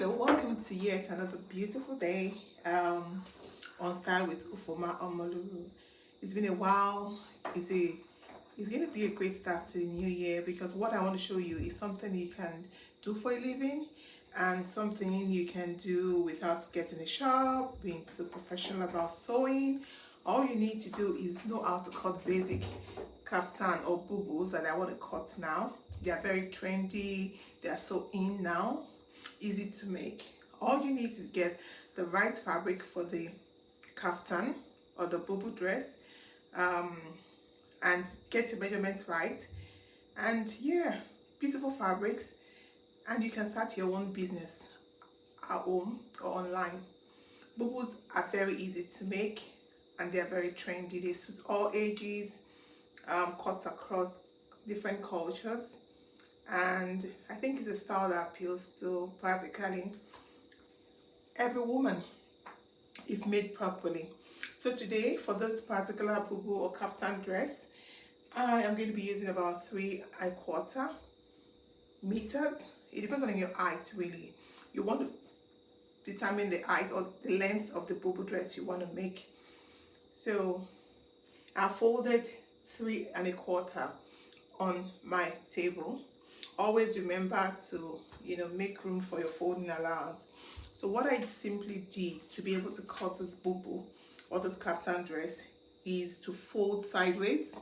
Hello, welcome to yet another beautiful day on Style with Ufoma Omoluru. It's been a while. It's going to be a great start to the new year because what I want to show you is something you can do for a living and something you can do without getting a shop, being so professional about sewing. All you need to do is know how to cut basic kaftan or bubbles that I want to cut now. They are very trendy. They are so in now, easy to make. All you need to get the right fabric for the kaftan or the bubble dress, and get your measurements right. And yeah, beautiful fabrics, and you can start your own business at home or online. Bubbles are very easy to make and they're very trendy. They suit all ages, cuts across different cultures, and I think it's a style that appeals to practically every woman if made properly. So today for this particular bubu or kaftan dress, I am going to be using about 3¼ meters. It depends on your height really. You want to determine the height or the length of the bubu dress you want to make. So I folded 3¼ on my table. Always remember to make room for your folding allowance. So what I simply did to be able to cut this bubu or this kaftan dress is to fold sideways,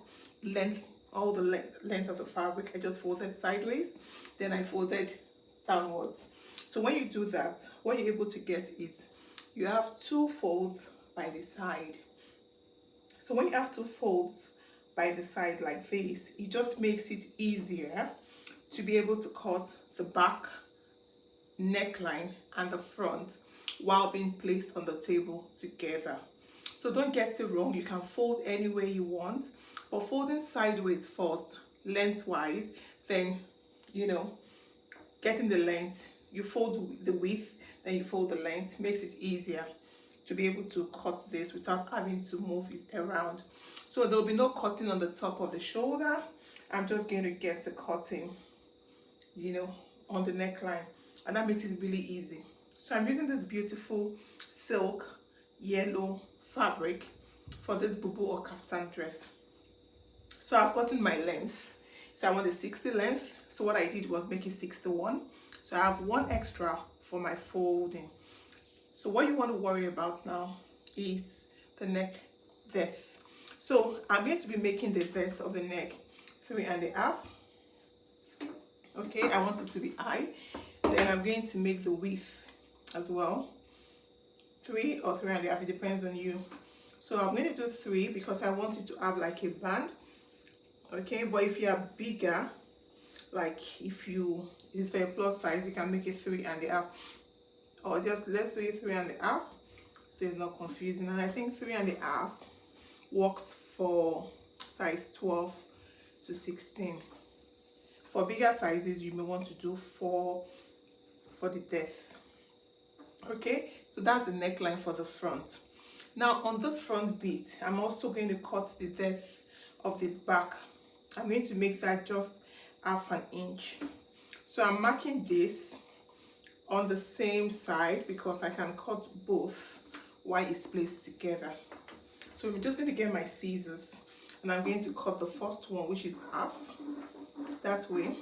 all the length of the fabric. I just folded sideways, then I folded downwards. So when you do that, what you're able to get is you have 2 folds by the side. So when you have 2 folds by the side like this, it just makes it easier to be able to cut the back neckline and the front while being placed on the table together. So don't get it wrong, you can fold any way you want, but folding sideways first, lengthwise, then getting the length, you fold the width, then you fold the length, makes it easier to be able to cut this without having to move it around. So there will be no cutting on the top of the shoulder. I'm just going to get the cutting on the neckline, and that makes it really easy. So I'm using this beautiful silk yellow fabric for this bubu or kaftan dress. So I've gotten my length, so I want a 60 length. So what I did was make it 61. So I have 1 extra for my folding. So what you want to worry about now is the neck depth. So I'm going to be making the depth of the neck 3½. Okay, I want it to be high. Then I'm going to make the width as well 3 or 3½. It depends on you. So I'm going to do 3 because I want it to have like a band. Okay, but if you are bigger, like if it is for a plus size, you can make it 3½, or just let's do it 3½, so it's not confusing. And I think 3½ works for size 12 to 16. For bigger sizes, you may want to do 4 for the depth. Okay, so that's the neckline for the front. Now on this front bit, I'm also going to cut the depth of the back. I'm going to make that just ½ inch. So I'm marking this on the same side because I can cut both while it's placed together. So I'm just going to get my scissors and I'm going to cut the first one, which is half, that way.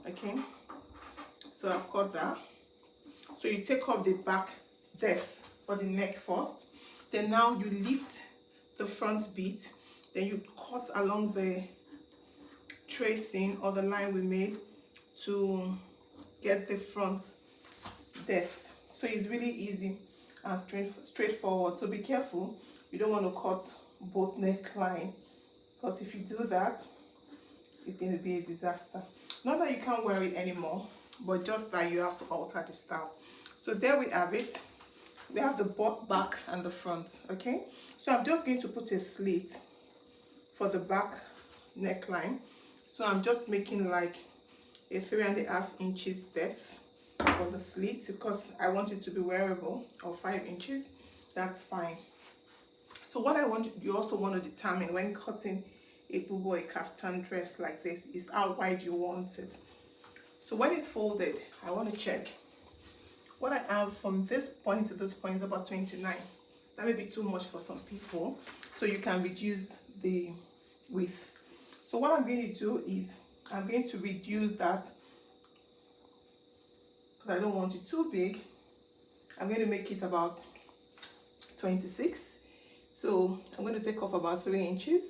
Okay, so I've cut that. So you take off the back depth for the neck first, then now you lift the front bit, then you cut along the tracing or the line we made to get the front depth. So it's really easy and straightforward. So be careful, you don't want to cut both neckline, because if you do that, it's going to be a disaster. Not that you can't wear it anymore, but just that you have to alter the style. So there we have it. We have the back and the front. Okay, so I'm just going to put a slit for the back neckline. So I'm just making like a 3½ inches depth for the slit because I want it to be wearable, or 5 inches. That's fine. So what you also want to determine when cutting a bubu or a kaftan dress like this is how wide you want it. So when it's folded, I want to check what I have from this point to this point is about 29. That may be too much for some people, so you can reduce the width. So what I'm going to do is I'm going to reduce that because I don't want it too big. I'm going to make it about 26. So I'm going to take off about 3 inches,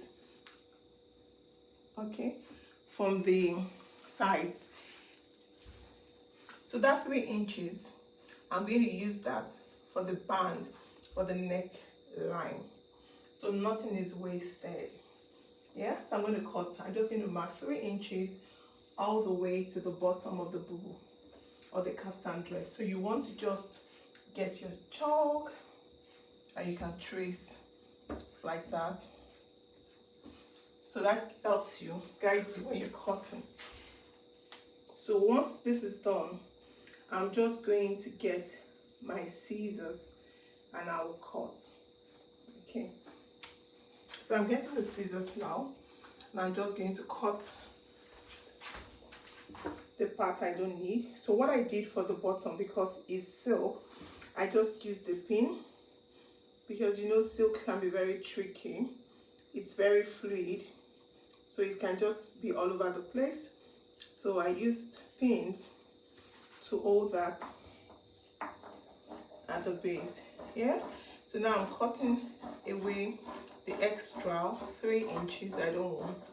okay, from the sides. So that 3 inches, I'm going to use that for the band, for the neckline. So nothing is wasted. Yeah, so I'm going to cut. I'm just going to mark 3 inches all the way to the bottom of the boo or the kaftan dress. So you want to just get your chalk and you can trace like that. So that helps you, guides you when you're cutting. So once this is done, I'm just going to get my scissors and I will cut. Okay. So I'm getting the scissors now, and I'm just going to cut the part I don't need. So what I did for the bottom, because it's silk, I just used the pin, because you know silk can be very tricky. It's very fluid, so it can just be all over the place. So I used pins to hold that at the base. Yeah, so now I'm cutting away the extra 3 inches I don't want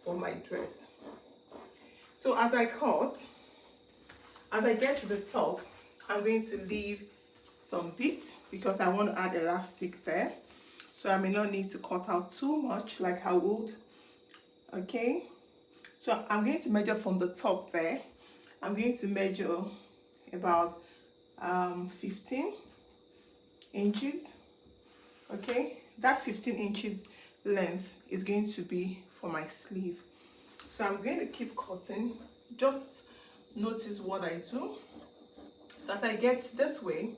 for my dress. So as I cut, as I get to the top, I'm going to leave some bit because I want to add elastic there. So I may not need to cut out too much like I would. Okay, so I'm going to measure from the top there. I'm going to measure about 15 inches. Okay, that 15 inches length is going to be for my sleeve. So I'm going to keep cutting. Just notice what I do. So as I get this way,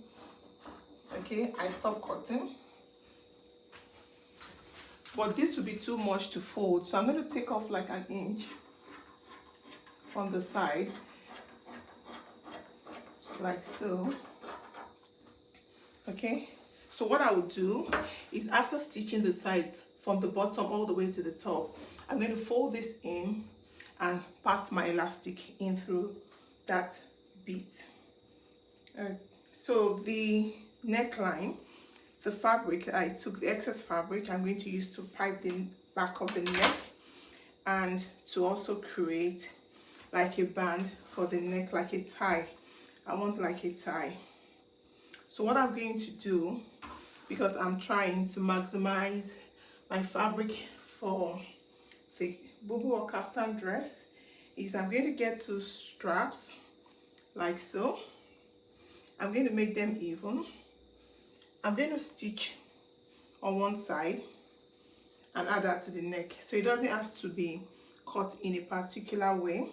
okay, I stop cutting. But this will be too much to fold, so I'm going to take off like an inch from the side, like so. Okay, so what I will do is after stitching the sides from the bottom all the way to the top, I'm going to fold this in and pass my elastic in through that bit. So the neckline, the fabric, I took the excess fabric I'm going to use to pipe the back of the neck and to also create like a band for the neck, like a tie. I want like a tie. So what I'm going to do, because I'm trying to maximize my fabric for the bubu or kaftan dress, is I'm going to get 2 straps like so. I'm going to make them even. I'm going to stitch on one side and add that to the neck, so it doesn't have to be cut in a particular way.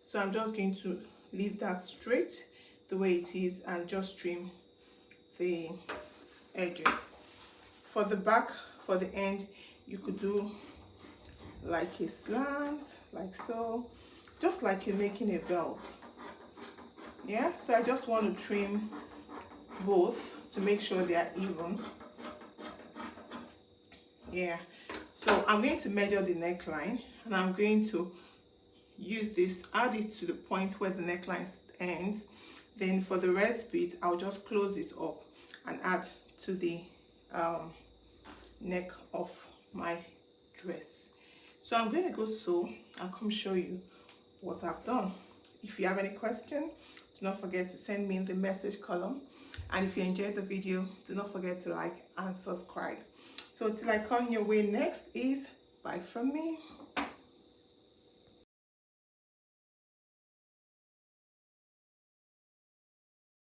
So I'm just going to leave that straight the way it is and just trim the edges. For the back, for the end, you could do like a slant, like so, just like you're making a belt. Yeah, so I just want to trim both to make sure they are even. Yeah, so I'm going to measure the neckline and I'm going to use this, add it to the point where the neckline ends. Then for the rest bit, I'll just close it up and add to the neck of my dress. So I'm going to go sew and come show you what I've done. If you have any question, do not forget to send me in the message column. And if you enjoyed the video, do not forget to like and subscribe. So till I come your way next is bye from me.